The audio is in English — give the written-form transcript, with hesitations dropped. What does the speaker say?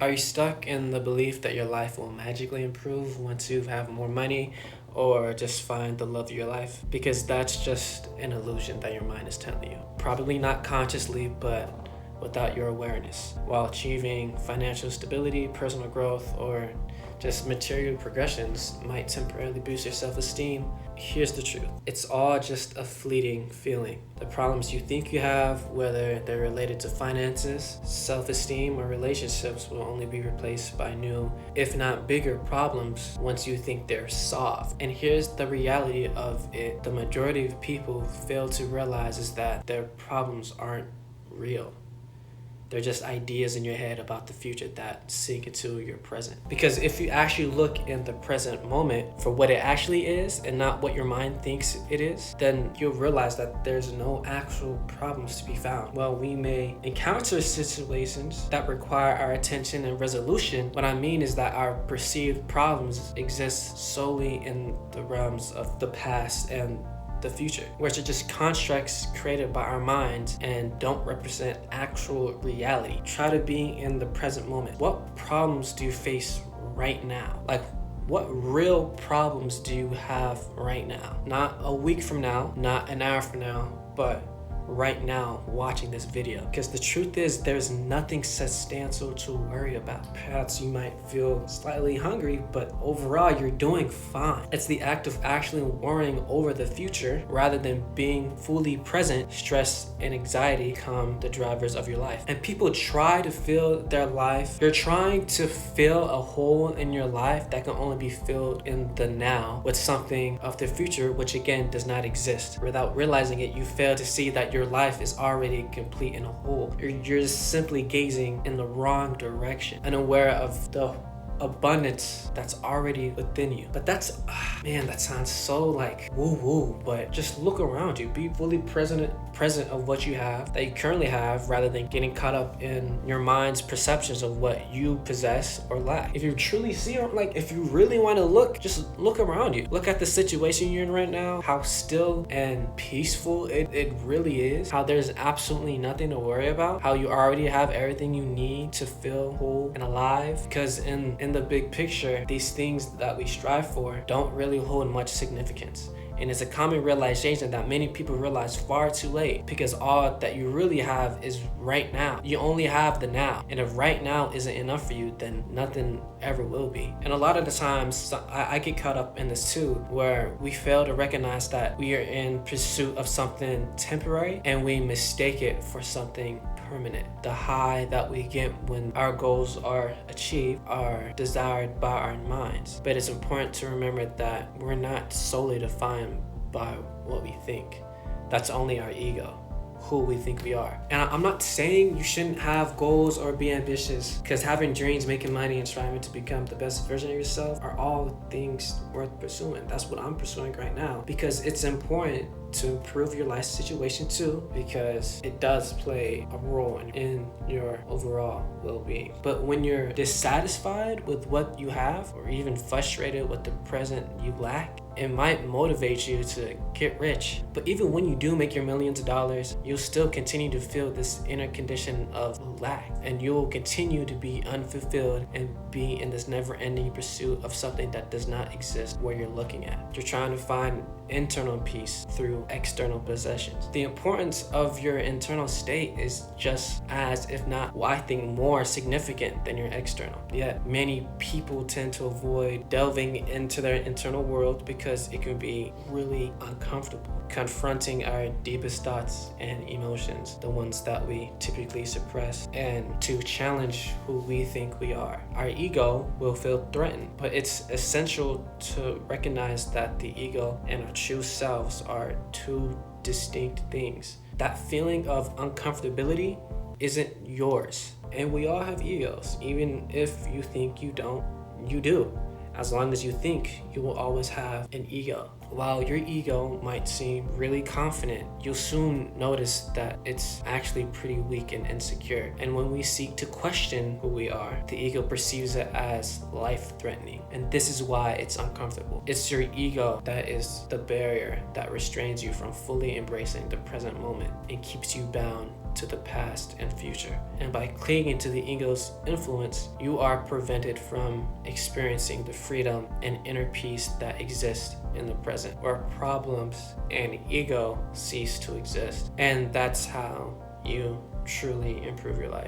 Are you stuck in the belief that your life will magically improve once you have more money or just find the love of your life? Because that's just an illusion that your mind is telling you. Probably not consciously, but without your awareness. While achieving financial stability, personal growth, or just material progressions might temporarily boost your self-esteem, here's the truth. It's all just a fleeting feeling. The problems you think you have, whether they're related to finances, self-esteem, or relationships, will only be replaced by new, if not bigger, problems once you think they're solved. And here's the reality of it. The majority of people fail to realize is that their problems aren't real. They're just ideas in your head about the future that sink into your present. Because if you actually look in the present moment for what it actually is and not what your mind thinks it is, then you'll realize that there's no actual problems to be found. While we may encounter situations that require our attention and resolution, what I mean is that our perceived problems exist solely in the realms of the past and the future, which are just constructs created by our minds and don't represent actual reality. Try to be in the present moment. What problems do you face right now? Like, what real problems do you have right now? Not a week from now, not an hour from now, but right now watching this video. Because the truth is, there's nothing substantial to worry about. Perhaps you might feel slightly hungry, but overall you're doing fine. It's the act of actually worrying over the future rather than being fully present. Stress and anxiety become the drivers of your life. And people try to fill their life. You're trying to fill a hole in your life that can only be filled in the now with something of the future, which again does not exist. Without realizing it, you fail to see that your life is already complete and whole. You're just simply gazing in the wrong direction, unaware of the abundance that's already within you. But that's, man, that sounds so like woo-woo, but just look around you. Be fully present of what you have, that you currently have, rather than getting caught up in your mind's perceptions of what you possess or lack. If you truly see, like, if you really want to look, just look around you. Look at the situation you're in right now, how still and peaceful it really is, how there's absolutely nothing to worry about, how you already have everything you need to feel whole and alive. Because in the big picture, these things that we strive for don't really hold much significance. And it's a common realization that many people realize far too late, because all that you really have is right now. You only have the now. And if right now isn't enough for you, then nothing ever will be. And a lot of the times, I get caught up in this too, where we fail to recognize that we are in pursuit of something temporary and we mistake it for something permanent. The high that we get when our goals are achieved are desired by our minds. But it's important to remember that we're not solely defined by what we think. That's only our ego, who we think we are. And I'm not saying you shouldn't have goals or be ambitious, because having dreams, making money, and striving to become the best version of yourself are all things worth pursuing. That's what I'm pursuing right now, because it's important to improve your life situation too, because it does play a role in your overall well-being. But when you're dissatisfied with what you have, or even frustrated with the present you lack, it might motivate you to get rich. But even when you do make your millions of dollars, you'll still continue to feel this inner condition of lack, and you'll continue to be unfulfilled and be in this never-ending pursuit of something that does not exist where you're looking at. You're trying to find internal peace through external possessions. The importance of your internal state is just as, if not, well, I think more significant than your external. Yet many people tend to avoid delving into their internal world because it can be really uncomfortable. Confronting our deepest thoughts and emotions, the ones that we typically suppress, and to challenge who we think we are. Our ego will feel threatened, but it's essential to recognize that the ego and our true selves are two distinct things. That feeling of uncomfortability isn't yours. And we all have egos. Even if you think you don't, you do. As long as you think, you will always have an ego. While your ego might seem really confident, you'll soon notice that it's actually pretty weak and insecure. And when we seek to question who we are, the ego perceives it as life-threatening. And this is why it's uncomfortable. It's your ego that is the barrier that restrains you from fully embracing the present moment and keeps you bound to the past and future. And by clinging to the ego's influence, you are prevented from experiencing the freedom and inner peace that exists in the present, where problems and ego cease to exist. And that's how you truly improve your life.